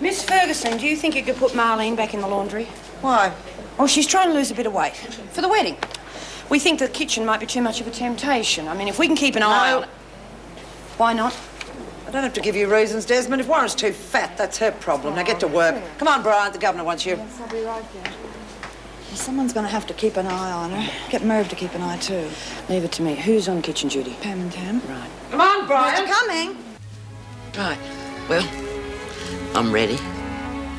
Miss Ferguson, do you think you could put Marlene back in the laundry? Why? Oh, she's trying to lose a bit of weight. For the wedding. We think the kitchen might be too much of a temptation. I mean, if we can keep an eye on it... Why not? I don't have to give you reasons, Desmond. If Warren's too fat, that's her problem. Now get to work. Come on, Brian, the governor wants you. Yes, I'll be right there. Well, someone's going to have to keep an eye on her. Get Merv to keep an eye, too. Leave it to me. Who's on kitchen duty? Pam and Tam. Right. Come on, Brian. You're coming. Right. Well, I'm ready.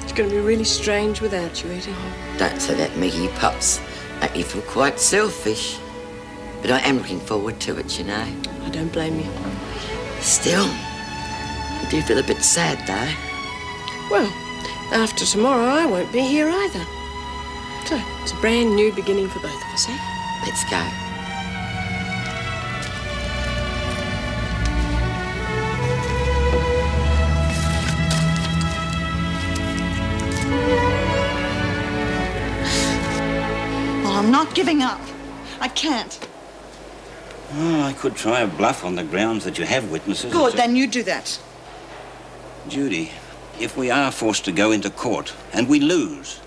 It's going to be really strange without you, Eddie. Don't say that, Meggie, you pups. Make me feel quite selfish. But I am looking forward to it, you know. I don't blame you. Still, I do feel a bit sad, though. Well, after tomorrow, I won't be here either. So, it's a brand new beginning for both of us, eh? Let's go. Well, I'm not giving up. I can't. Oh, I could try a bluff on the grounds that you have witnesses. Good, then you do that. Judy, if we are forced to go into court and we lose,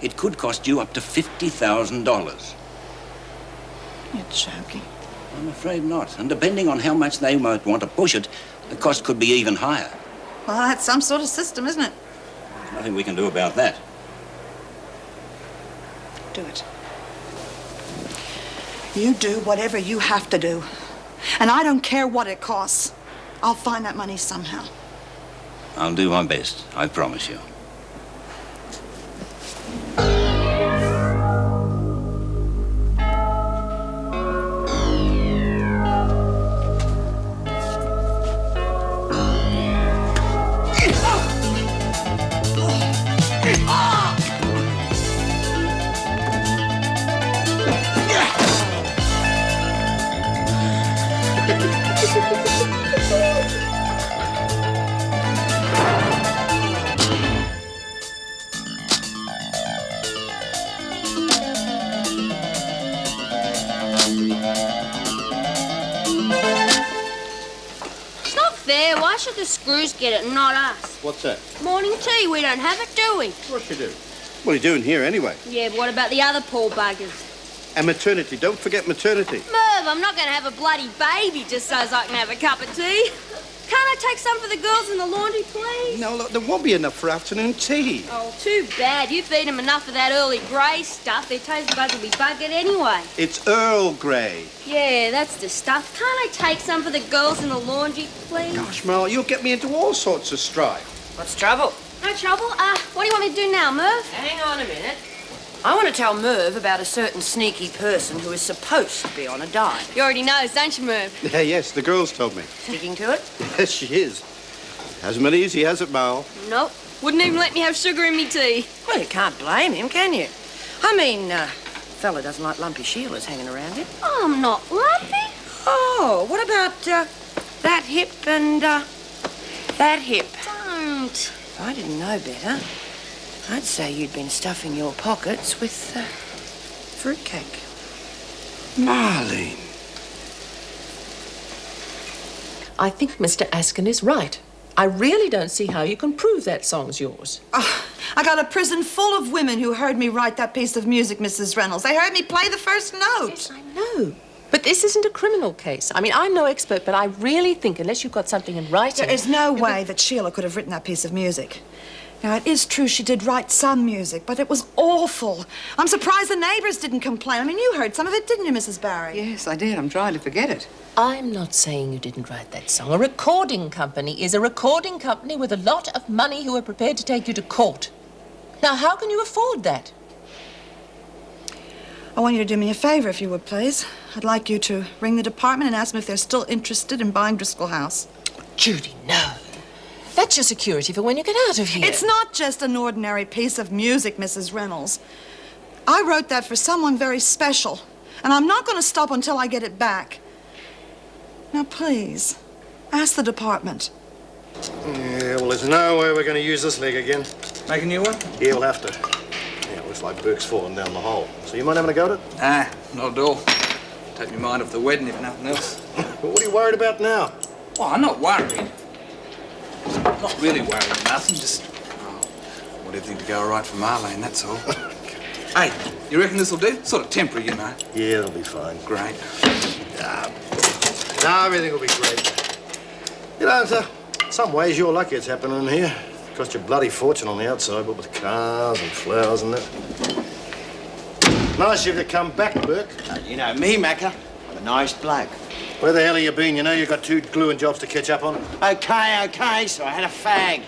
it could cost you up to $50,000. You're joking. I'm afraid not. And depending on how much they might want to push it, the cost could be even higher. Well, that's some sort of system, isn't it? There's nothing we can do about that. Do it. You do whatever you have to do. And I don't care what it costs. I'll find that money somehow. I'll do my best, I promise you. Why should the screws get it and not us? What's that? Morning tea, we don't have it, do we? Of course you do. What are you doing here anyway? Yeah, but what about the other poor buggers? And maternity. Don't forget maternity. Merv, I'm not going to have a bloody baby just so as I can have a cup of tea. Can't I take some for the girls in the laundry, please? No, look, there won't be enough for afternoon tea. Oh, too bad. You feed them enough of that early grey stuff, their taste buds will be buggered anyway. It's Earl Grey. Yeah, that's the stuff. Can't I take some for the girls in the laundry, please? Gosh, Merle, you'll get me into all sorts of strife. What's trouble? No trouble. What do you want me to do now, Merv? Hang on a minute. I want to tell Merv about a certain sneaky person who is supposed to be on a diet. You already know, don't you, Merv? Yeah, yes, the girls told me. Sticking to it? Yes, she is. Hasn't been easy, has it, Merle? Nope. Wouldn't even let me have sugar in me tea. Well, you can't blame him, can you? I mean, fella doesn't like lumpy Sheilas hanging around him. Oh, I'm not lumpy. Oh, what about that hip and that hip? Don't. If I didn't know better, I'd say you'd been stuffing your pockets with fruitcake. Marlene. I think Mr. Askin is right. I really don't see how you can prove that song's yours. I got a prison full of women who heard me write that piece of music, Mrs. Reynolds. They heard me play the first note. Yes, I know. But this isn't a criminal case. I mean, I'm no expert, but I really think unless you've got something in writing... There is no way that Sheila could have written that piece of music. Now, it is true she did write some music, but it was awful. I'm surprised the neighbors didn't complain. I mean, you heard some of it, didn't you, Mrs. Barry? Yes, I did. I'm trying to forget it. I'm not saying you didn't write that song. A recording company is a recording company with a lot of money who are prepared to take you to court. Now, how can you afford that? I want you to do me a favor, if you would, please. I'd like you to ring the department and ask them if they're still interested in buying Driscoll House. Judy, no. That's your security for when you get out of here. It's not just an ordinary piece of music, Mrs. Reynolds. I wrote that for someone very special, and I'm not going to stop until I get it back. Now, please, ask the department. Yeah, well, there's no way we're going to use this leg again. Make a new one? Yeah, we'll have to. Yeah, looks like Burke's fallen down the hole. So you mind having a go at it? Nah, not at all. Take my mind off the wedding, if nothing else. But what are you worried about now? Well, I'm not worried. Not really worried, nothing. Just Want everything to go all right for Marlene, that's all. Hey, you reckon this'll do? Sort of temporary, you know. Yeah, it'll be fine. Great. No, everything will be great. You know, in some ways you're lucky it's happening here. Cost you a bloody fortune on the outside, but with cars and flowers and that. Nice of you to come back, Burke. You know me, Macca. I'm a nice bloke. Where the hell have you been? You know you've got 2 gluing jobs to catch up on. Okay, so I had a fag.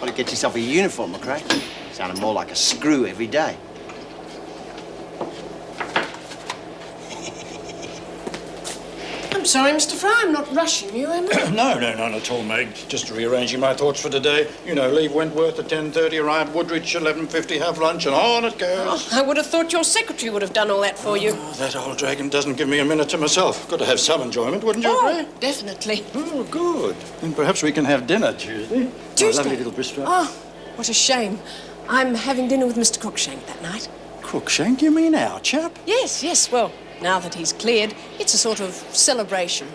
Ought to get yourself a uniform, McRae. Sounding more like a screw every day. I'm sorry, Mr. Fry, I'm not rushing you, am I? No, not at all, Meg. Just rearranging my thoughts for today. You know, leave Wentworth at 10:30, arrive Woodridge 11:50, have lunch, and on it goes. I would have thought your secretary would have done all that for you. Oh, that old dragon doesn't give me a minute to myself. Got to have some enjoyment, wouldn't you, Ray? Definitely. Oh, good. Then perhaps we can have dinner Tuesday. Tuesday? Oh, lovely little bistro. Oh, what a shame. I'm having dinner with Mr. Crookshank that night. Crookshank, you mean our chap? Yes, well, now that he's cleared, it's a sort of celebration.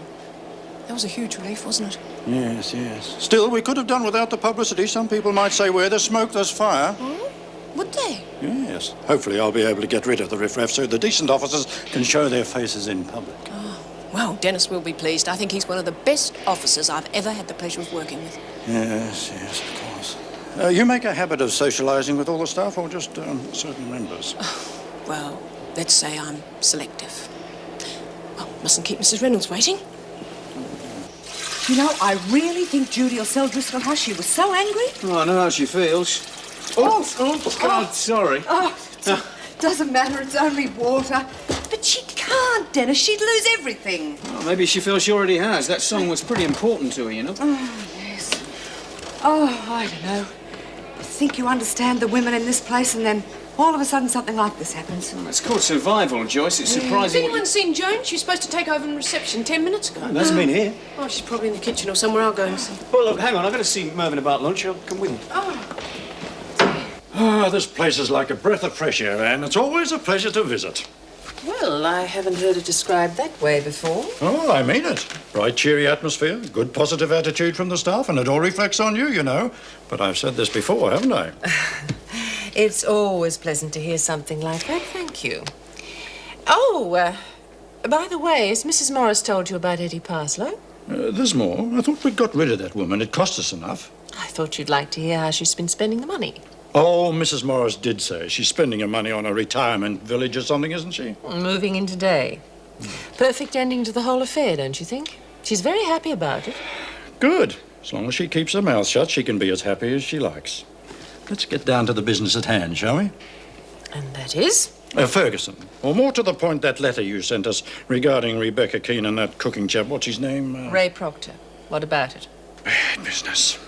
That was a huge relief, wasn't it? Yes. Still, we could have done without the publicity. Some people might say where there's smoke, there's fire. Oh, would they? Yes. Hopefully I'll be able to get rid of the riffraff so the decent officers can show their faces in public. Oh, well, Dennis will be pleased. I think he's one of the best officers I've ever had the pleasure of working with. Yes, of course. You make a habit of socialising with all the staff or just certain members? Well, let's say I'm selective. Oh, mustn't keep Mrs. Reynolds waiting. You know, I really think Judy will sell Driscoll Hush. She was so angry. Oh, I know how she feels. God, sorry. Oh, doesn't matter. It's only water. But she can't, Dennis. She'd lose everything. Well, maybe she feels she already has. That song was pretty important to her, you know. Oh, yes. Oh, I don't know. You think you understand the women in this place, and then all of a sudden something like this happens. Well, it's called survival, Joyce. It's Has surprising. anyone seen Joan? She was supposed to take over in reception 10 minutes ago. She hasn't been here. Oh, she's probably in the kitchen or somewhere. I'll go and see. Well, look, hang on. I've got to see Mervyn about lunch. I'll come with you. Ah, this place is like a breath of fresh air, Anne. It's always a pleasure to visit. Well, I haven't heard it described that way before. Oh, I mean it. Bright, cheery atmosphere, good positive attitude from the staff, and it all reflects on you, you know. But I've said this before, haven't I? It's always pleasant to hear something like that, thank you. Oh, by the way, has Mrs. Morris told you about Eddie Parslow? There's more. I thought we'd got rid of that woman. It cost us enough. I thought you'd like to hear how she's been spending the money. Oh, Mrs. Morris did say she's spending her money on a retirement village or something, isn't she? Moving in today. Perfect ending to the whole affair, don't you think? She's very happy about it. Good. As long as she keeps her mouth shut, she can be as happy as she likes. Let's get down to the business at hand, shall we? And that is? Ferguson. Or more to the point, that letter you sent us regarding Rebecca Keane and that cooking chap. What's his name? Ray Proctor. What about it? Bad business.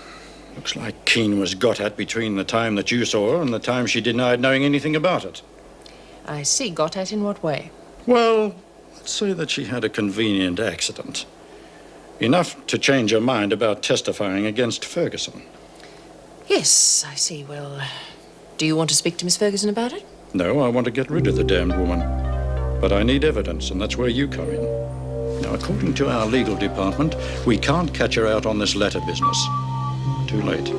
Looks like Keane was got at between the time that you saw her and the time she denied knowing anything about it. I see. Got at in what way? Well, let's say that she had a convenient accident. Enough to change her mind about testifying against Ferguson. Yes, I see. Well, do you want to speak to Miss Ferguson about it? No, I want to get rid of the damned woman. But I need evidence, and that's where you come in. Now, according to our legal department, we can't catch her out on this letter business. Too late.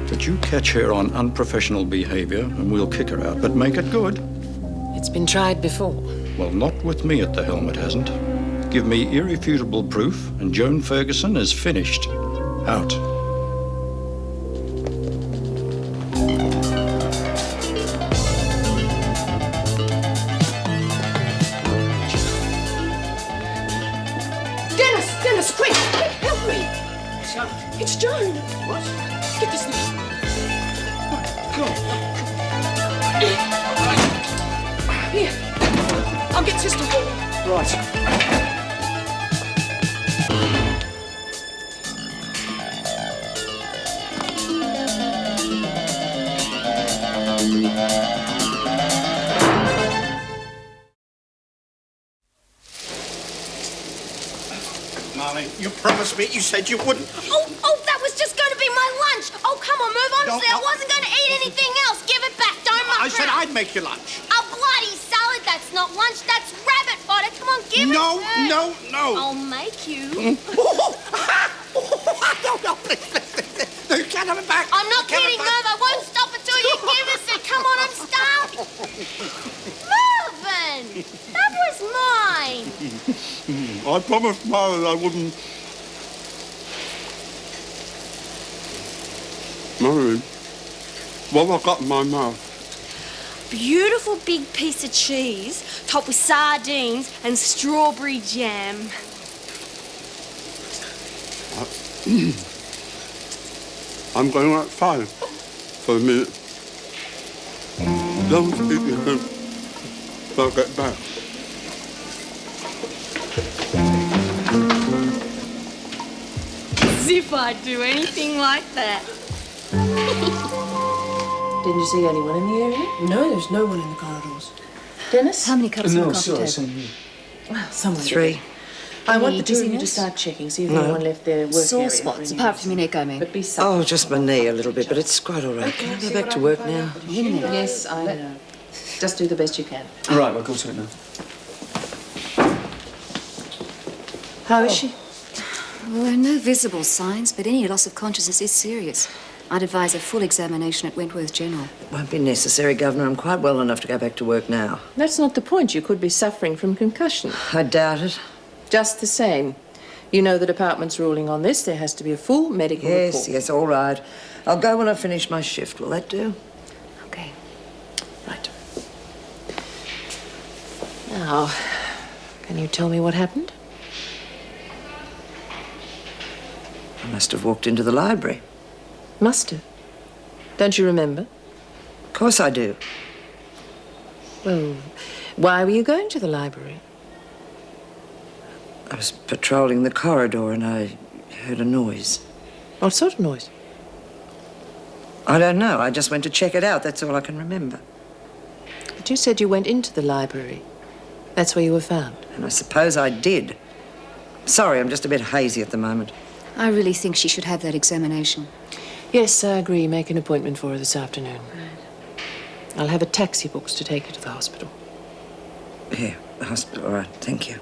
But you catch her on unprofessional behavior, and we'll kick her out, but make it good. It's been tried before. Well, not with me at the helm, it hasn't. Give me irrefutable proof, and Joan Ferguson is finished. Out. Dennis, quick, help me. It's Joan. What? Get this thing. Go. Here, I'll get Sister Wall. Right. Marlene, you promised me. You said you wouldn't. Oh, that was just going to be my lunch. Oh, come on, move on. No. I wasn't going to eat anything else. Give it back. Don't muck I said around. I'd make you lunch. A bloody salad. That's not lunch. That's rabbit fodder. Come on, give it back. No. I'll make you. No, please. You can't have it back. I'm not You can't have kidding, it back. Merv. I won't I promised Mother I wouldn't. Mother, what have I got in my mouth? Beautiful big piece of cheese, topped with sardines and strawberry jam. I'm going outside for a minute. Don't eat your food. I'll get back. As if I'd do anything like that. Didn't you see anyone in the area? No, there's no one in the corridors. Dennis? How many cups No, of coffee sure, table? same here. Well, someone 3. did it. I want the two of you to dizziness? start checking, see if No. anyone left their work Sore area. spots, apart from your neck, I mean. But be supple. Oh, just my knee a little bit, but it's quite all right. Can I go back to work now? Yes, I know. Just do the best you can. Right, we'll go to it now. How is she? Well, there are no visible signs, but any loss of consciousness is serious. I'd advise a full examination at Wentworth General. Won't be necessary, Governor. I'm quite well enough to go back to work now. That's not the point. You could be suffering from concussion. I doubt it. Just the same. You know the department's ruling on this. There has to be a full medical report. Yes, all right. I'll go when I finish my shift. Will that do? Okay. Right. Now, can you tell me what happened? I must have walked into the library. Must have. Don't you remember? Of course I do. Well, why were you going to the library? I was patrolling the corridor and I heard a noise. What sort of noise? I don't know. I just went to check it out. That's all I can remember. But you said you went into the library. That's where you were found. And I suppose I did. Sorry, I'm just a bit hazy at the moment. I really think she should have that examination. Yes, I agree. Make an appointment for her this afternoon. I'll have a taxi booked to take her to the hospital. Here, the hospital. All right, thank you.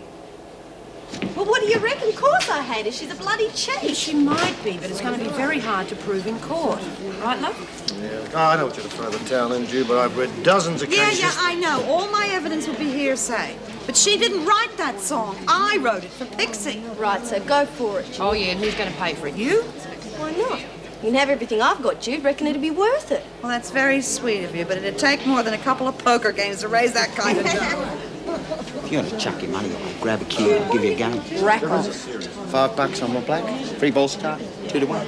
Well, what do you reckon? Of course I hate her. She's a bloody cheat. She might be, but it's going to be very hard to prove in court. Right, love? Yeah, look, I don't want you to throw the towel in, Jew, but I've read dozens of cases. Yeah, I know. All my evidence would be hearsay. But she didn't write that song. I wrote it for Pixie. Right, so go for it. Oh, yeah, and who's going to pay for it? You? Why not? You can have everything I've got, Jude. Reckon it'd be worth it. Well, that's very sweet of you, but it'd take more than a couple of poker games to raise that kind of dough. If you want to chuck your money, I'll grab a cue and give you a game. Rack off. $5 on my black. Free ball start. 2 to 1.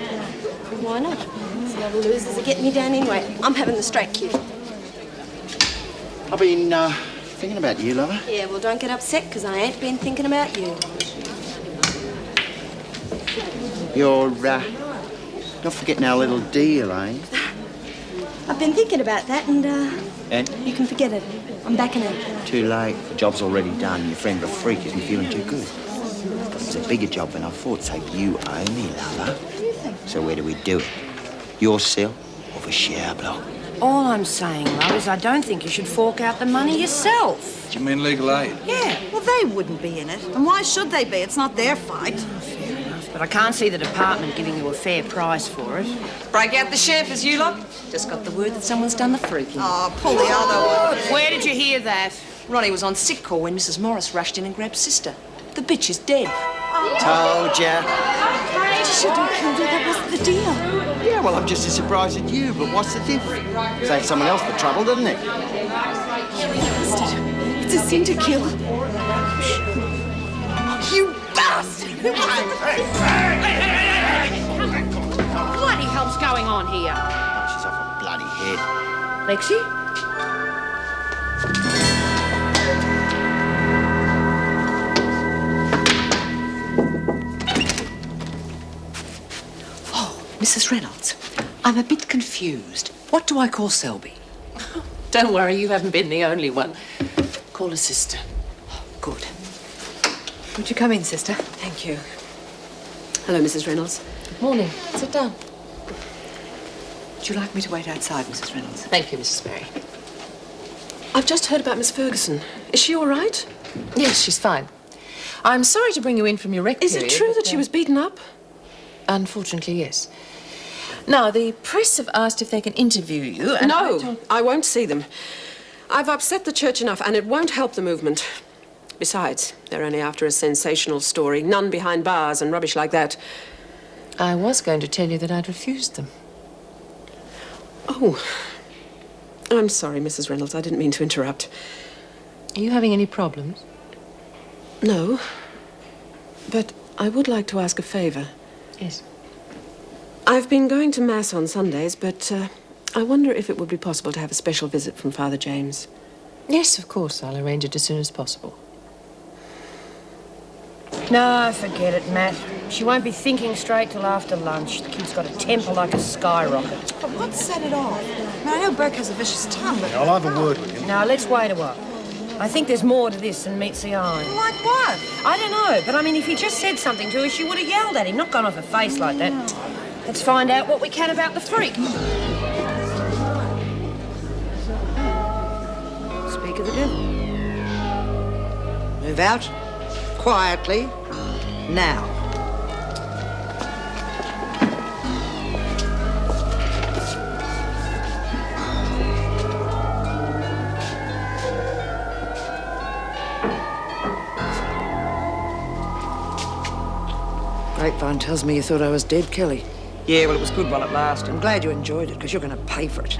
Why not? Some other losers are getting me down anyway. I'm having the straight cue. I've been thinking about you, lover. Yeah, well, don't get upset, because I ain't been thinking about you. You're not forgetting our little deal, eh? I've been thinking about that, and And you can forget it. I'm backing it. too late. The job's already done. Your friend, the freak, isn't feeling too good. But it's a bigger job than I thought, so you owe me, lover. So where do we do it? Your cell or the share block? All I'm saying, love, is I don't think you should fork out the money yourself. Do you mean legal aid? Yeah. Well, they wouldn't be in it. And why should they be? It's not their fight. Fair enough, but I can't see the department giving you a fair price for it. Break out the champers, you lot. Just got the word that someone's done the freaking. Oh, pull the other one. Where did you hear that? Ronnie was on sick call when Mrs. Morris rushed in and grabbed Sister. The bitch is dead. Told ya. You should have killed her. That wasn't the deal. Yeah, well, I'm just as surprised as you, but what's the difference? Saved someone else the trouble, doesn't it? It's a sin to kill. You bastard! Bloody hell's going on here? Oh, she's off her bloody head. Lexi? Mrs. Reynolds, I'm a bit confused. What do I call Selby? Don't worry, you haven't been the only one. Call her sister. Good. Would you come in, sister? Thank you. Hello, Mrs. Reynolds. Good morning. Sit down. Would you like me to wait outside, Mrs. Reynolds? Thank you, Mrs. Berry. I've just heard about Miss Ferguson. Is she all right? Yes, she's fine. I'm sorry to bring you in from your rec Is period, it true but, that she was beaten up? Unfortunately, yes. Now, the press have asked if they can interview you, and No, I won't see them. I've upset the church enough, and it won't help the movement. Besides, they're only after a sensational story. None behind bars and rubbish like that. I was going to tell you that I'd refused them. Oh. I'm sorry, Mrs. Reynolds. I didn't mean to interrupt. Are you having any problems? No. But I would like to ask a favor. Yes. I've been going to Mass on Sundays, but I wonder if it would be possible to have a special visit from Father James. Yes, of course. I'll arrange it as soon as possible. No, forget it, Matt. She won't be thinking straight till after lunch. The kid's got a temper like a skyrocket. But what set it off? I mean, I know Burke has a vicious tongue, but... I'll have a word with him. Now, let's wait a while. I think there's more to this than meets the eye. Like what? I don't know, but I mean, if he just said something to her, she would have yelled at him, not gone off her face like that. Let's find out what we can about the freak. Speak of the devil. Move out. Quietly. Now. Grapevine tells me you thought I was dead, Kelly. Yeah, well, it was good while it lasted. I'm glad you enjoyed it, because you're going to pay for it.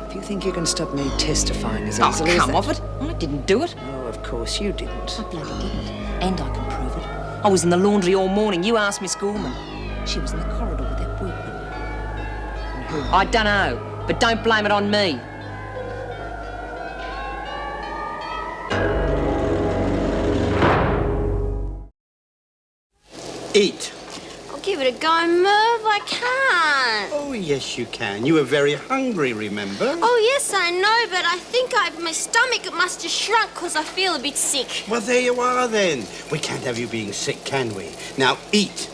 If you think you can stop me testifying as Oh, easily as come that... off it. I didn't do it. Oh, of course you didn't. I bloody didn't. And I can prove it. I was in the laundry all morning. You asked Miss Gorman. She was in the corridor with that workman. And who? I don't know, but don't blame it on me. Eat. I'll give it a go, Merv. I can't. Oh, yes, you can. You were very hungry, remember? Oh, yes, I know, but I think my stomach must have shrunk because I feel a bit sick. Well, there you are, then. We can't have you being sick, can we? Now, eat.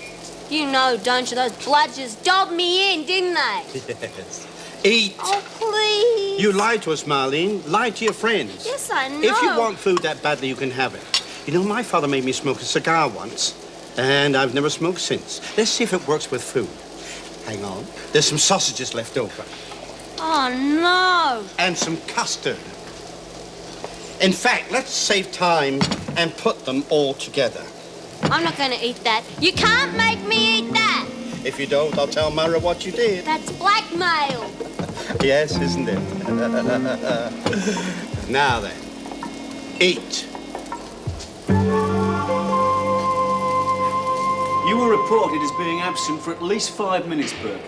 You know, don't you? Those bludgers dobbed me in, didn't they? Yes. Eat. Oh, please. You lied to us, Marlene. Lied to your friends. Yes, I know. If you want food that badly, you can have it. You know, my father made me smoke a cigar once, and I've never smoked since. Let's see if it works with food. Hang on. There's some sausages left over. Oh, no. And some custard. In fact, let's save time and put them all together. I'm not going to eat that. You can't make me eat that. If you don't, I'll tell Myra what you did. That's blackmail. Yes, isn't it? Now then, eat. You were reported as being absent for at least 5 minutes, Burke.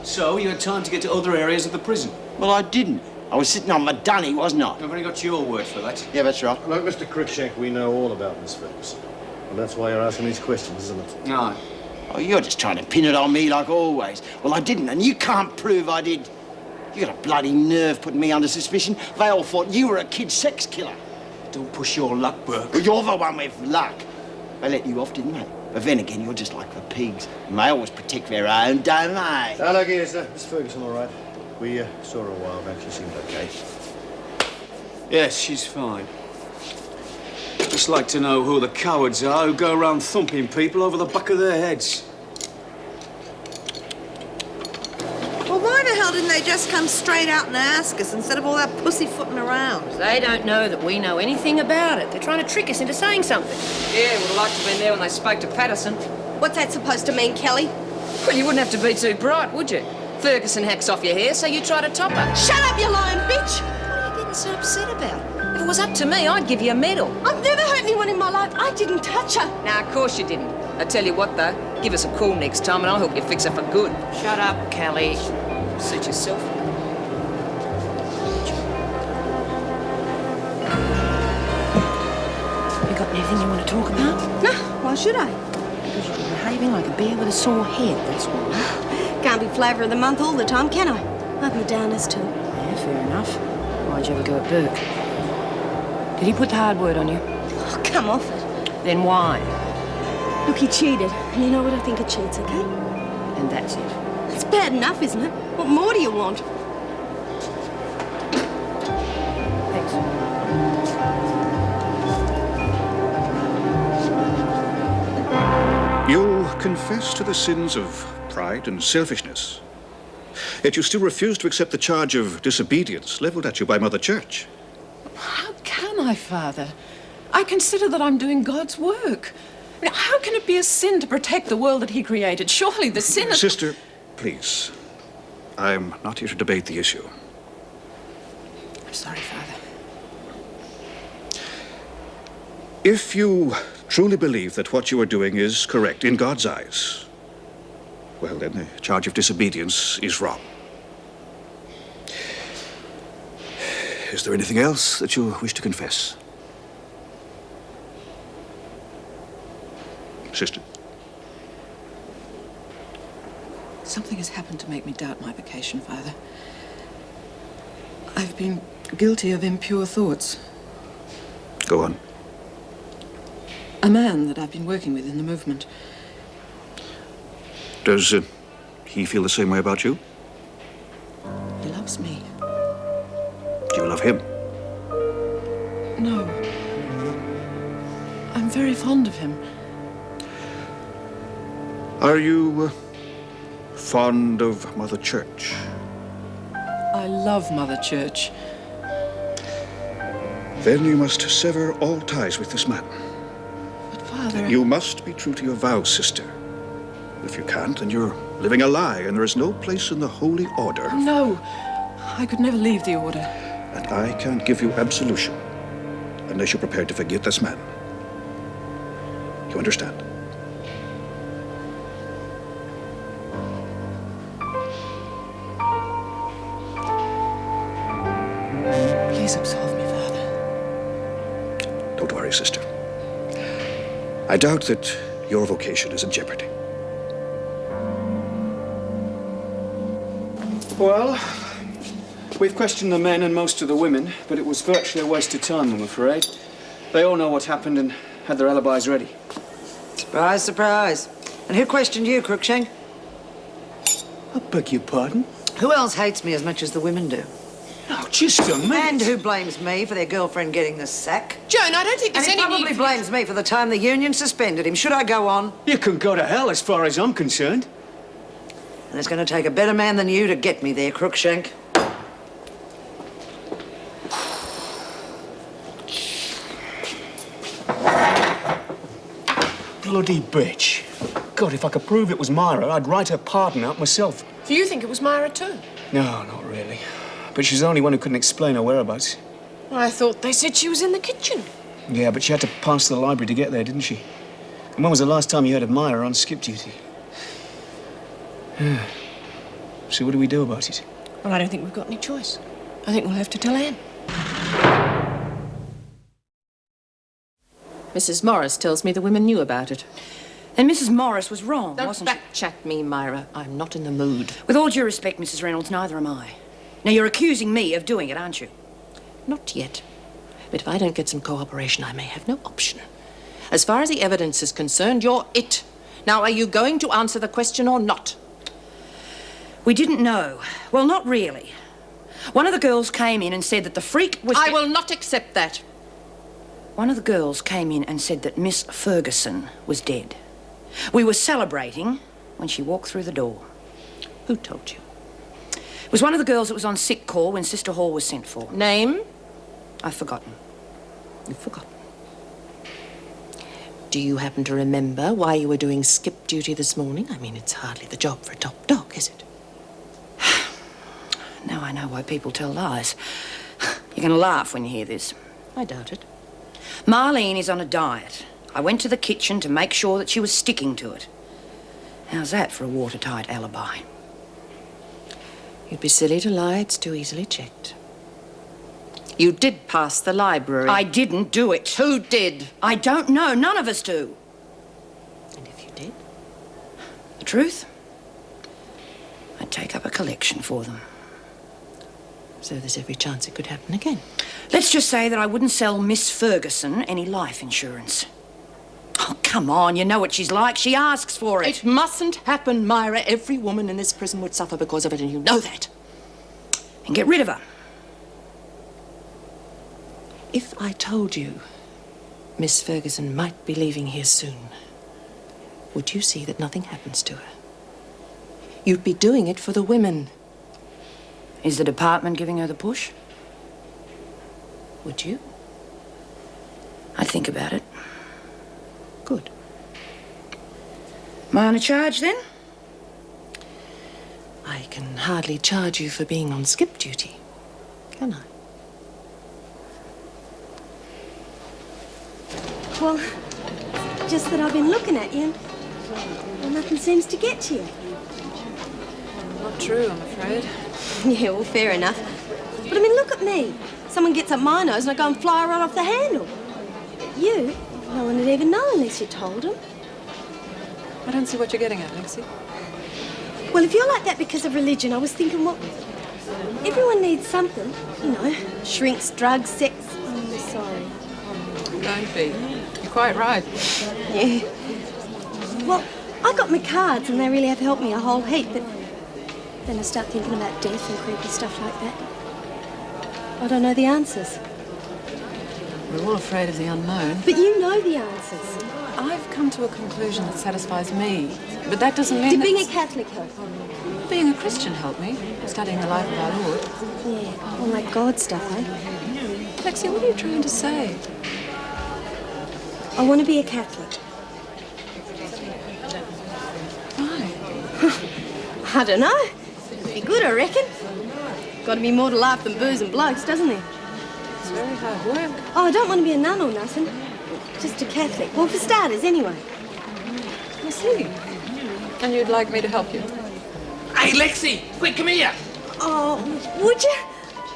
So you had time to get to other areas of the prison. Well, I didn't. I was sitting on my dunny, wasn't I? I've only got your word for that. Yeah, that's right. Look, Mr. Cruikshank, we know all about Miss Ferguson. And that's why you're asking these questions, isn't it? No. Oh, you're just trying to pin it on me like always. Well, I didn't, and you can't prove I did. You got a bloody nerve putting me under suspicion. They all thought you were a kid sex killer. Don't push your luck, Burke. Well, you're the one with luck. They let you off, didn't they? But then again, you're just like the pigs. And they always protect their own, don't they? Now, look here, sir. Miss Ferguson, all right? We saw her a while back. She seemed okay. Yes, she's fine. Just like to know who the cowards are who go around thumping people over the back of their heads. Well, why the hell didn't they just come straight out and ask us instead of all that pussyfooting around? They don't know that we know anything about it. They're trying to trick us into saying something. Yeah, would have liked to have been there when they spoke to Patterson. What's that supposed to mean, Kelly? Well, you wouldn't have to be too bright, would you? Ferguson hacks off your hair, so you try to top her. Shut up, you lying bitch! What are you getting so upset about? If it was up to me, I'd give you a medal. I've never hurt anyone in my life. I didn't touch her. Nah, of course you didn't. I tell you what, though, give us a call next time and I'll help you fix her for good. Shut up, Kelly. Suit yourself. You got anything you want to talk about? No, why should I? Because you're behaving like a bear with a sore head, that's why. Can't be flavour of the month all the time, can I? I've my downers too. Yeah, fair enough. Why'd you ever go at Burke? Did he put the hard word on you? Oh, come off it. Then why? Look, he cheated. And you know what I think of cheats, okay? And that's it. It's bad enough, isn't it? What more do you want? Thanks. You confess to the sins of pride and selfishness. Yet you still refuse to accept the charge of disobedience levelled at you by Mother Church. How can I, Father? I consider that I'm doing God's work. I mean, how can it be a sin to protect the world that He created? Surely the sin is... Sister, please. I'm not here to debate the issue. I'm sorry, Father. If you truly believe that what you are doing is correct in God's eyes, well, then the charge of disobedience is wrong. Is there anything else that you wish to confess? Sister? Something has happened to make me doubt my vocation, Father. I've been guilty of impure thoughts. Go on. A man that I've been working with in the movement. Does he feel the same way about you? He loves me. Do you love him? No. I'm very fond of him. Are you fond of Mother Church? I love Mother Church. Then you must sever all ties with this man. But, Father... You must be true to your vows, sister. If you can't, then you're living a lie, and there is no place in the Holy Order. No. I could never leave the Order. And I can't give you absolution unless you're prepared to forget this man. You understand? Please absolve me, Father. Don't worry, sister. I doubt that your vocation is in jeopardy. Well, we've questioned the men and most of the women, but it was virtually a waste of time, I'm afraid. They all know what happened and had their alibis ready. Surprise, surprise. And who questioned you, Crookshank? I beg your pardon? Who else hates me as much as the women do? Oh, just a minute. And who blames me for their girlfriend getting the sack? Joan, I don't think there's And he any probably need... blames me for the time the union suspended him. Should I go on? You can go to hell as far as I'm concerned. And it's going to take a better man than you to get me there, Crookshank. Bloody bitch. God, if I could prove it was Myra, I'd write her pardon out myself. Do you think it was Myra too? No, not really. But she's the only one who couldn't explain her whereabouts. I thought they said she was in the kitchen. Yeah, but she had to pass the library to get there, didn't she? And when was the last time you heard of Myra on skip duty? So what do we do about it? Well, I don't think we've got any choice. I think we'll have to tell Anne. Mrs. Morris tells me the women knew about it. Then Mrs. Morris was wrong, Don't wasn't she? backchat me, Myra. I'm not in the mood. With all due respect, Mrs. Reynolds, neither am I. Now, you're accusing me of doing it, aren't you? Not yet. But if I don't get some cooperation, I may have no option. As far as the evidence is concerned, you're it. Now, are you going to answer the question or not? We didn't know. Well, not really. One of the girls came in and said that the freak was... I will not accept that. One of the girls came in and said that Miss Ferguson was dead. We were celebrating when she walked through the door. Who told you? It was one of the girls that was on sick call when Sister Hall was sent for. Name? I've forgotten. You've forgotten. Do you happen to remember why you were doing skip duty this morning? I mean, it's hardly the job for a top dog, is it? Now I know why people tell lies. You're going to laugh when you hear this. I doubt it. Marlene is on a diet. I went to the kitchen to make sure that she was sticking to it. How's that for a watertight alibi? You'd be silly to lie. It's too easily checked. You did pass the library. I didn't do it. Who did? I don't know. None of us do. And if you did? The truth? I'd take up a collection for them. So there's every chance it could happen again. Let's just say that I wouldn't sell Miss Ferguson any life insurance. Oh, come on. You know what she's like. She asks for it. It mustn't happen, Myra. Every woman in this prison would suffer because of it, and you know that. And get rid of her. If I told you Miss Ferguson might be leaving here soon, would you see that nothing happens to her? You'd be doing it for the women. Is the department giving her the push? Would you? I'd think about it. Good. Am I on a charge then? I can hardly charge you for being on skip duty, can I? Well, just that I've been looking at you and nothing seems to get to you. Not true, I'm afraid. Yeah, well, fair enough. But I mean, look at me. Someone gets up my nose and I go and fly right off the handle. You, no one would even know unless you told them. I don't see what you're getting at, Lexi. Well, if you're like that because of religion, I was thinking, well, everyone needs something, you know, shrinks, drugs, sex. I'm sorry. Don't be. You're quite right. Yeah. Well, I got my cards and they really have helped me a whole heap, but then I start thinking about death and creepy stuff like that. I don't know the answers. We're all afraid of the unknown. But you know the answers. I've come to a conclusion that satisfies me, but that doesn't mean Did that... being a Catholic help? Being a Christian helped me, studying the life of our Lord. Yeah, all that God stuff, eh? Lexi, what are you trying to say? I want to be a Catholic. Why? I don't know. Be good, I reckon. Got to be more to life than booze and blokes, doesn't there? It's very hard work. Oh, I don't want to be a nun or nothing. Just a Catholic. Well, for starters, anyway. I see. And you'd like me to help you? Hey, Lexi, quick, come here. Oh, would you?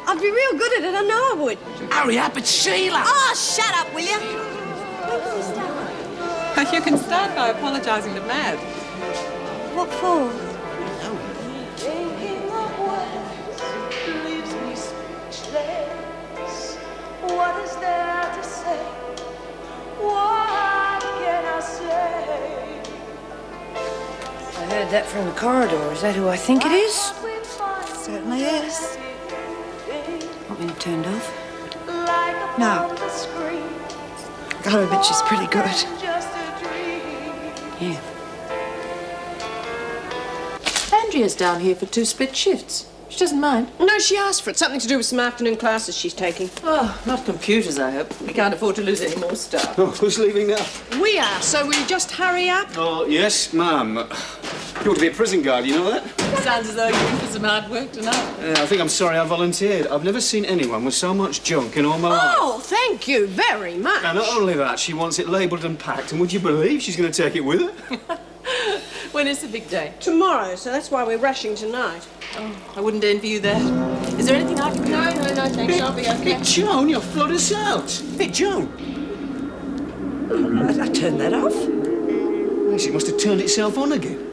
I'd be real good at it, I know I would. Hurry up, it's Sheila. Oh, shut up, will you? When can we start? You can start by apologising to Mad. What for? What is there to say? What can I say? I heard that from the corridor. Is that who I think it is? Certainly is. Want me to turn it off? No. Gotta admit, she's pretty good. Yeah. Andrea's down here for 2 split shifts. She doesn't mind. No, she asked for it. Something to do with some afternoon classes she's taking. Oh, not computers, I hope. We can't afford to lose any more staff. Oh, who's leaving now? We are, so will you just hurry up? Oh, yes, ma'am. You ought to be a prison guard, you know that? Sounds as though you're in for some hard work tonight. I think I'm sorry I volunteered. I've never seen anyone with so much junk in all my life. Oh, thank you very much. Now, not only that, she wants it labelled and packed, and would you believe she's going to take it with her? When is the big day? Tomorrow, so that's why we're rushing tonight. Oh, I wouldn't envy you that. Is there anything I can do? No, thanks. I'll be okay. Hey, Joan, you'll flood us out. Hey, Joan. I turned that off. Yes, it must have turned itself on again.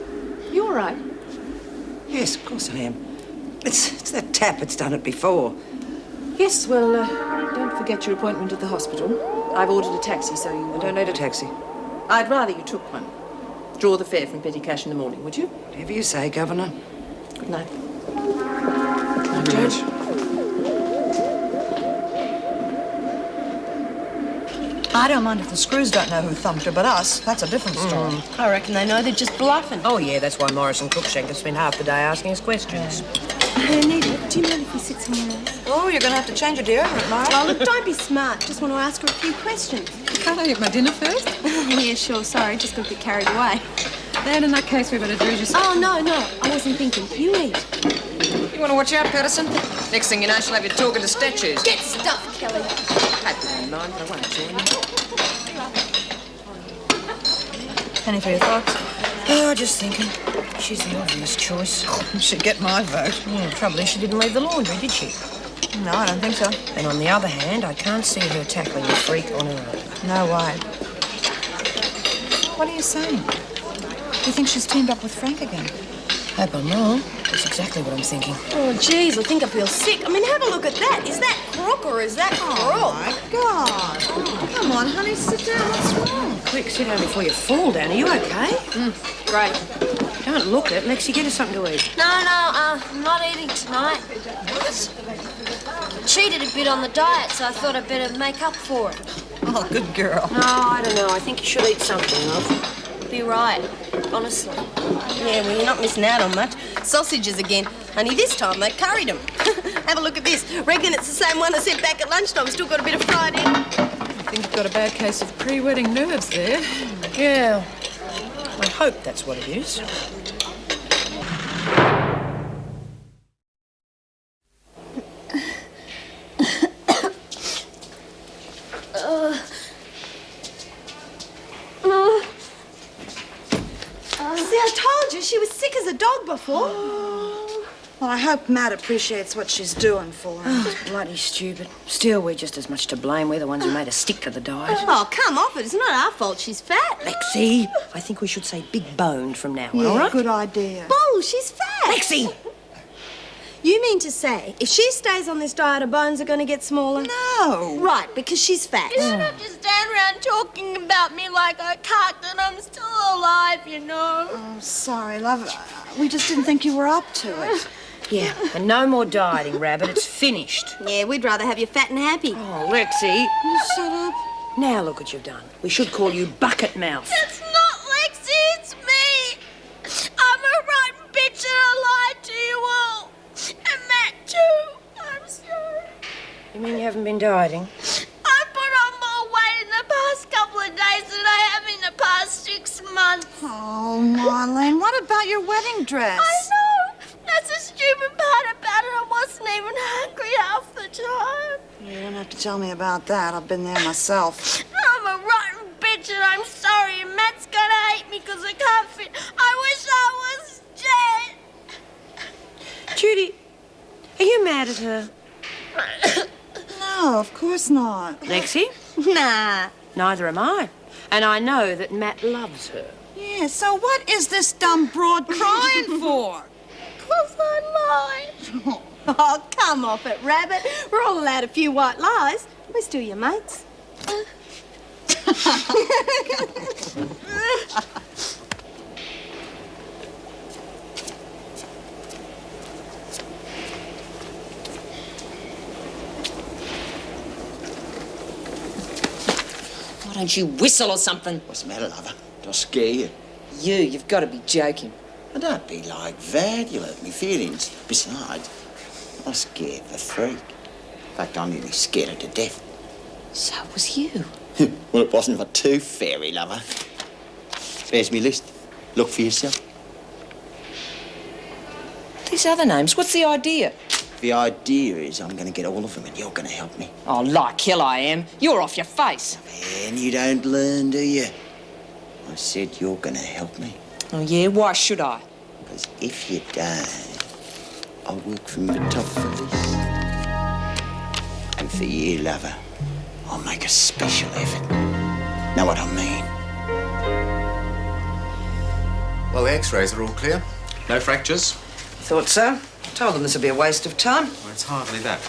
You all right? Yes, of course I am. It's that tap. It's done it before. Yes, well, don't forget your appointment at the hospital. I've ordered a taxi, so you... I don't need a taxi. I'd rather you took one. Draw the fare from petty cash in the morning, would you? Whatever you say, Governor. Good night. George. I don't mind if the screws don't know who thumped her, but us, that's a different story. I reckon they know they're just bluffing. Oh, yeah, that's why Morrison Cruikshank spent half the day asking us questions. Anita, do you mind if we sit somewhere else? Oh, you're going to have to change your deodorant, Mara. Oh, look, don't be smart. Just want to ask her a few questions. Can't I eat my dinner first? Yeah, sure. Sorry, just got a bit carried away. Then in that case, we better do just... Oh, no, I wasn't thinking. You eat. You want to watch out, Patterson? Next thing you know, she'll have you talking to statues. Get stuffed, Kelly. Hope you don't mind, but I won't join you. Any for your thoughts? Oh, just thinking. She's the obvious choice. She'd get my vote. Yeah, the trouble is she didn't leave the laundry, did she? No, I don't think so. And on the other hand, I can't see her tackling a freak on her own. No way. What are you saying? Do you think she's teamed up with Frank again? Hope I'm wrong. That's exactly what I'm thinking. Oh, jeez, I think I feel sick. I mean, have a look at that. Is that crook or is that crook? Oh, my God. Oh, come on, honey, sit down. What's wrong? Quick, sit down before you fall down. Are you okay? Great. Don't look it. Lexi, get us something to eat. No, I'm not eating tonight. Cheated a bit on the diet, so I thought I'd better make up for it. Oh, good girl. No, I don't know. I think you should eat something, love. Be right, honestly. Yeah, well, you're not missing out on much. Sausages again. Only this time they curried them. Have a look at this. Reckon it's the same one I sent back at lunchtime. Still got a bit of fried egg. think you've got a bad case of pre-wedding nerves there. Yeah. I hope that's what it is. See, I told you she was sick as a dog before. Well, I hope Matt appreciates what she's doing for her. Oh, it's bloody stupid. Still, we're just as much to blame. We're the ones who made her stick to the diet. Oh, come off it. It's not our fault she's fat. Lexi, I think we should say big-boned from now on, Yeah, all right? good idea. Bull, she's fat. Lexi! You mean to say, if she stays on this diet, her bones are going to get smaller? No. Right, because she's fat. You don't have to stand around talking about me like a cock and I'm still alive, you know. Oh, sorry, love. We just didn't think you were up to it. Yeah, and no more dieting, Rabbit. It's finished. Yeah, we'd rather have you fat and happy. Oh, Lexi. You shut up. Now look what you've done. We should call you Bucket Mouth. It's not Lexi, it's me. I'm a rotten bitch and I lied to you all. And Matt too. I'm sorry. You mean you haven't been dieting? I put on more weight in the past couple of days than I have in the past 6 months. Oh, Marlene, what about your wedding dress? I know. That's the stupid part about it. I wasn't even hungry half the time. You don't have to tell me about that. I've been there myself. I'm a rotten bitch and I'm sorry. And Matt's gonna hate me because I can't fit. I wish I was dead. Judy, are you mad at her? No, of course not. Lexi? Nah. Neither am I. And I know that Matt loves her. Yeah, so what is this dumb broad crying for? Because I lied. Oh, come off it, Rabbit. We're all allowed a few white lies. We're still your mates. Why don't you whistle or something? What's the matter, lover? Do I scare you? You've got to be joking. Oh, don't be like that. You'll hurt my feelings. Besides, I'm scared of a freak. In fact, I'm nearly scared her to death. So was you. Well, it wasn't for two fairy, lover. There's me list. Look for yourself. These other names, what's the idea? The idea is I'm going to get all of them and you're going to help me. Oh, like hell I am. You're off your face. And you don't learn, do you? I said you're going to help me. Oh, yeah? Why should I? Because if you don't, I'll work from the top for this. And for you, lover, I'll make a special effort. Know what I mean? Well, the x-rays are all clear. No fractures. Thought so. Told them this would be a waste of time. Well, it's hardly that.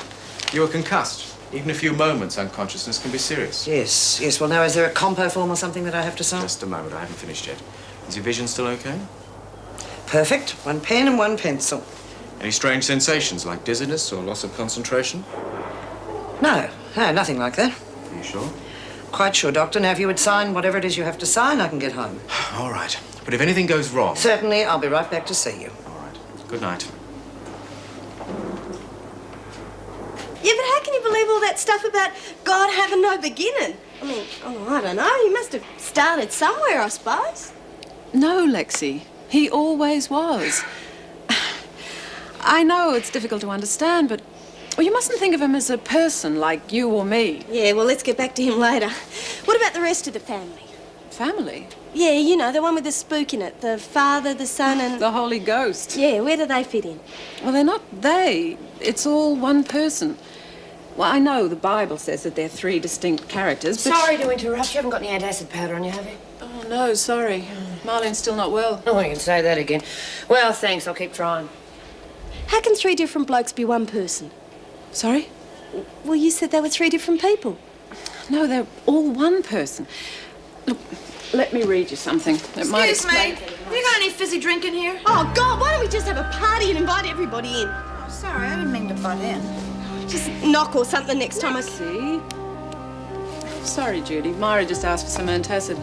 You were concussed. Even a few moments unconsciousness can be serious. Yes, yes. Well, now, is there a compo form or something that I have to sign? Just a moment, I haven't finished yet. Is your vision still okay? Perfect. One pen and one pencil. Any strange sensations like dizziness or loss of concentration? No, nothing like that. Are you sure? Quite sure, Doctor. Now, if you would sign whatever it is you have to sign, I can get home. All right. But if anything goes wrong... Certainly, I'll be right back to see you. All right. Good night. Yeah, but how can you believe all that stuff about God having no beginning? I mean, I don't know. He must have started somewhere, I suppose. No, Lexi. He always was. I know it's difficult to understand, but you mustn't think of him as a person like you or me. Yeah, well, let's get back to him later. What about the rest of the family? Family? Yeah, you know, the one with the spook in it. The Father, the Son, and... The Holy Ghost. Yeah, where do they fit in? Well, they're not they. It's all one person. Well, I know the Bible says that they're three distinct characters, but... Sorry to interrupt. You haven't got any antacid powder on you, have you? Oh, no, sorry. Marlene's still not well. Oh, you can say that again. Well, thanks. I'll keep trying. How can three different blokes be one person? Sorry? Well, you said they were three different people. No, they're all one person. Look, let me read you something. It might Excuse me. explain... Have you got any fizzy drink in here? Oh, God, why don't we just have a party and invite everybody in? Oh, sorry, I didn't mean to butt in. Just knock or something next time. See? Sorry, Judy. Myra just asked for some antacid.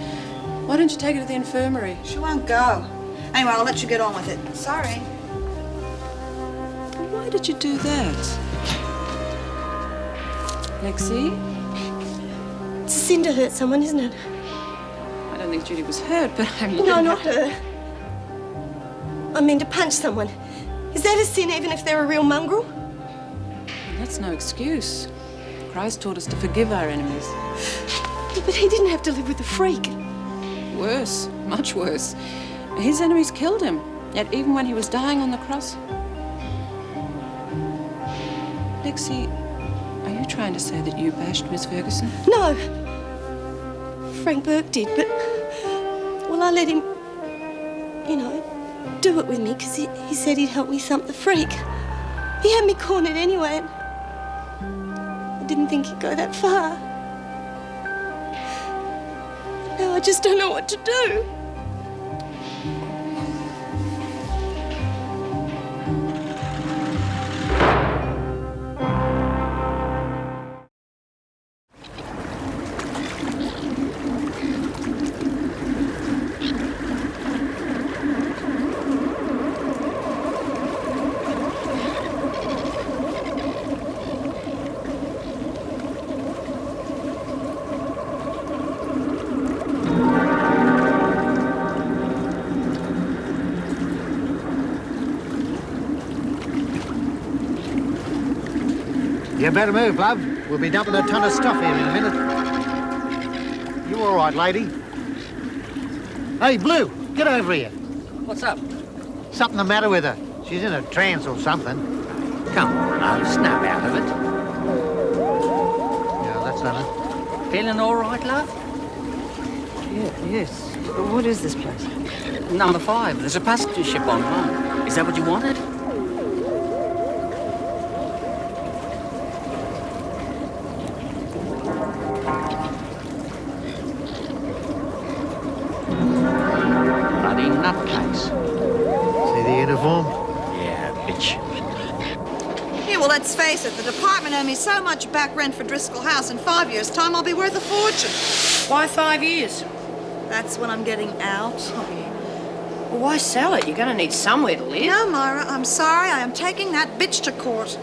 Why don't you take her to the infirmary? She won't go. Anyway, I'll let you get on with it. Sorry. Why did you do that? Lexi? It's a sin to hurt someone, isn't it? I don't think Judy was hurt, but I mean... No, not her. I mean to punch someone. Is that a sin even if they're a real mongrel? That's no excuse. Christ taught us to forgive our enemies. Yeah, but he didn't have to live with a freak. Worse, much worse. His enemies killed him, yet even when he was dying on the cross... Lexi, are you trying to say that you bashed Miss Ferguson? No. Frank Burke did, but... Well, I let him, you know, do it with me because he said he'd help me thump the freak. He had me cornered anyway, and I didn't think he'd go that far. Now I just don't know what to do. You better move, love. We'll be dumping a ton of stuff here in a minute. You all right, lady? Hey, Blue, get over here. What's up? Something the matter with her. She's in a trance or something. Come on, now, snap out of it. Yeah, that's done it. Feeling all right, love? Yes. What is this place? Number 5. There's a passenger ship on board. Is that what you wanted? Bloody nutcase. See the uniform? Yeah, bitch. Yeah, well, let's face it, the department owe me so much back rent for Driscoll House. In 5 years' time, I'll be worth a fortune. Why 5 years? That's when I'm getting out. Well, why sell it? You're going to need somewhere to live. No, Myra, I'm sorry. I am taking that bitch to court.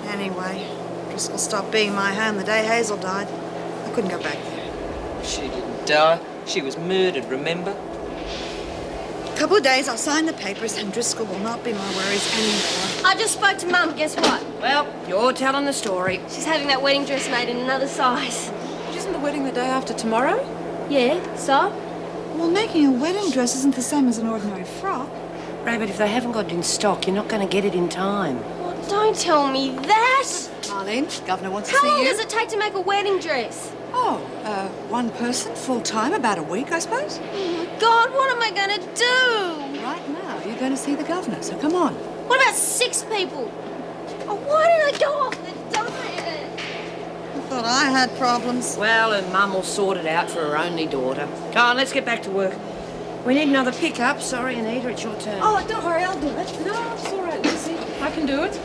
Anyway, Driscoll stopped being my home the day Hazel died. I couldn't go back there. She didn't die. She was murdered, remember? A couple of days, I'll sign the papers, and Driscoll will not be my worries anymore. I just spoke to Mum. Guess what? Well, you're telling the story. She's having that wedding dress made in another size. But isn't the wedding the day after tomorrow? Yeah, so? Well, making a wedding dress isn't the same as an ordinary frock. Ray, but if they haven't got it in stock, you're not going to get it in time. Oh, don't tell me that. Marlene, Governor wants to How see long you. does it take to make a wedding dress? Oh, one person, full-time, about a week, I suppose. Oh, my God, what am I going to do? Right now, you're going to see the governor, so come on. What about 6 people? Oh, why did I go off the diet? I thought I had problems. Well, her mum will sort it out for her only daughter. Come on, let's get back to work. We need another pickup. Sorry, Anita, it's your turn. Oh, don't worry, I'll do it. No, it's all right, Lucy. I can do it.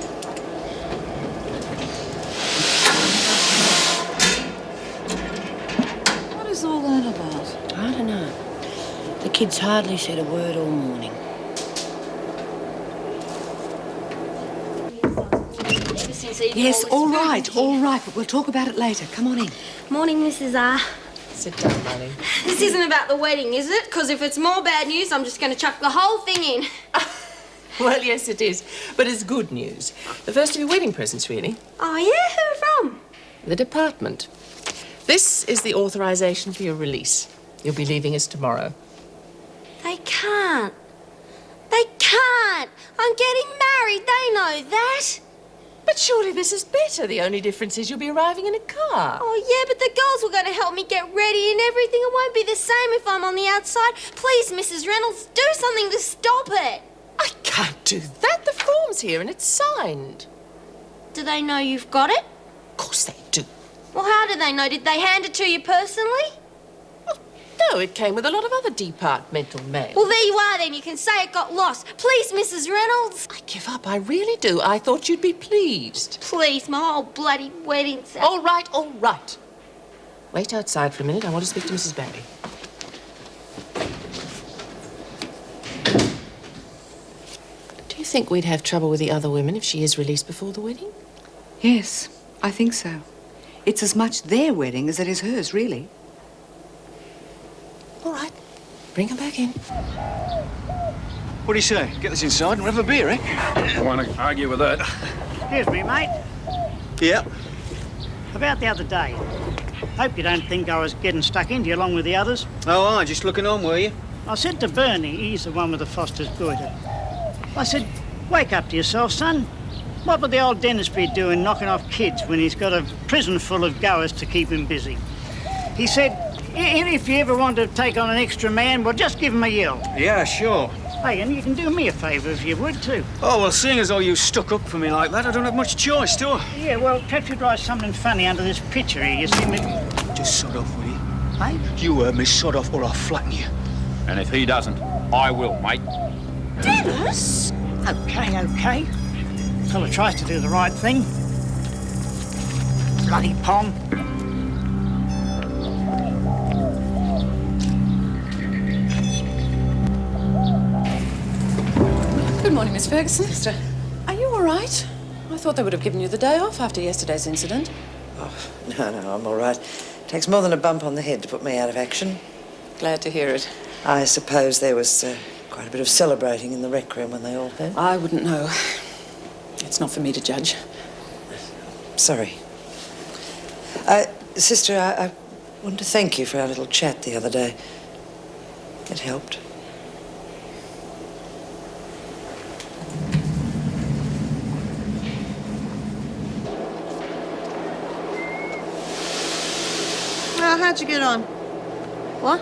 What is all that about? I don't know. The kid's hardly said a word all morning. Yes, all right, but we'll talk about it later. Come on in. Morning, Mrs. R. Sit down, darling. This isn't about the wedding, is it? Because if it's more bad news, I'm just going to chuck the whole thing in. Well, yes, it is. But it's good news. The first of your wedding presents, really. Oh, yeah? Who from? The department. This is the authorization for your release. You'll be leaving us tomorrow. They can't. They can't. I'm getting married. They know that. But surely this is better. The only difference is you'll be arriving in a car. Oh, yeah, but the girls were going to help me get ready and everything. It won't be the same if I'm on the outside. Please, Mrs. Reynolds, do something to stop it. I can't do that. The form's here and it's signed. Do they know you've got it? Of course they do. Well, how do they know? Did they hand it to you personally? No, it came with a lot of other departmental mail. Well, there you are then. You can say it got lost. Please, Mrs. Reynolds. I give up. I really do. I thought you'd be pleased. Please, my whole bloody wedding's out. All right, all right. Wait outside for a minute. I want to speak to Mrs. Barry. Do you think we'd have trouble with the other women if she is released before the wedding? Yes, I think so. It's as much their wedding as it is hers, really. All right. Bring her back in. What do you say? Get this inside and have a beer, eh? I want to argue with that. Excuse me, mate. Yeah. About the other day. Hope you don't think I was getting stuck into you along with the others. Oh, aye, just looking on, were you? I said to Bernie, he's the one with the Foster's goiter. I said, wake up to yourself, son. What would the old dentist be doing knocking off kids when he's got a prison full of goers to keep him busy? He said, if you ever want to take on an extra man, well, just give him a yell. Yeah, sure. Hey, and you can do me a favour if you would, too. Oh, well, seeing as though you stuck up for me like that, I don't have much choice, do I? Yeah, well, perhaps you'd write something funny under this picture here. You see me... Just sod off, will you? Hey? You heard me, sod off or I'll flatten you. And if he doesn't, I will, mate. Dennis! Okay. Fella tries to do the right thing. Bloody Pong. Good morning, Miss Ferguson. Sister. Are you all right? I thought they would have given you the day off after yesterday's incident. Oh, no, I'm all right. Takes more than a bump on the head to put me out of action. Glad to hear it. I suppose there was quite a bit of celebrating in the rec room when they all met. I wouldn't know. It's not for me to judge. Sorry. Sister, I want to thank you for our little chat the other day. It helped. How'd you get on? What?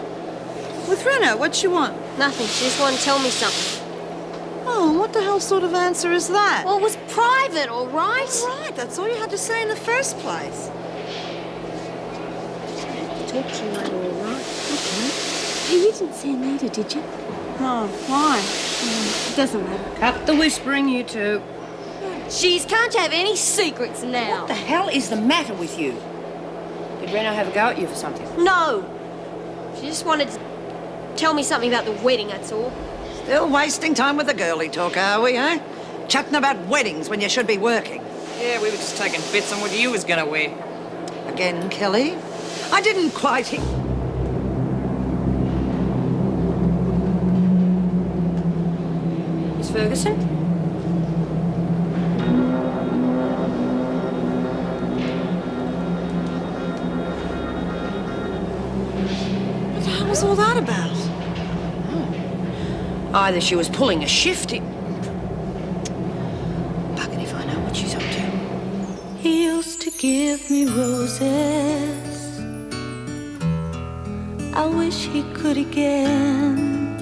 With Rena, what'd she want? Nothing. She just wanted to tell me something. Oh, and what the hell sort of answer is that? Well, it was private, all right? All right, that's all you had to say in the first place. Talk to you later, all right? Okay. Hey, you didn't see Anita, did you? Oh, why? It doesn't matter. Cut the whispering, you two. Jeez, can't you have any secrets now? What the hell is the matter with you? Did Reno have a go at you for something? No. She just wanted to tell me something about the wedding, that's all. Still wasting time with the girly talk, are we, eh? Chatting about weddings when you should be working. Yeah, we were just taking bits on what you was gonna wear. Again, Kelly? I didn't quite hear... Miss Ferguson? What the hell was all that about? Either she was pulling a shifty. Bugging if I know what she's up to. He used to give me roses. I wish he could again.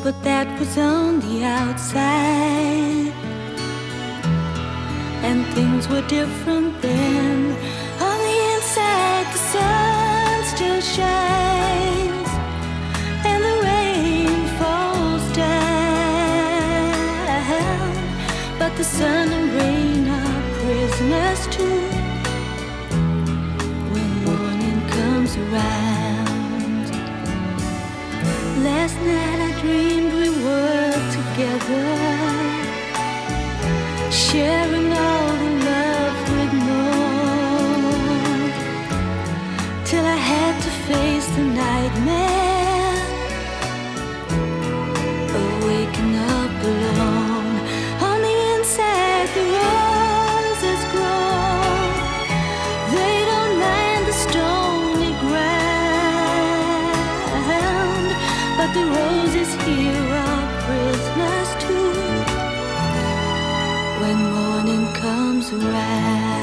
But that was on the outside, and things were different then. On the inside, the sun still shines, and the rain falls down. But the sun and rain are prisoners too when morning comes around. Last night I dreamed we were together, sharing all the love we'd known, till I had to face the nightmare of waking up alone. On the inside the roses grow, they don't mind the stony ground, but the roses here are prisoners too when morning comes around.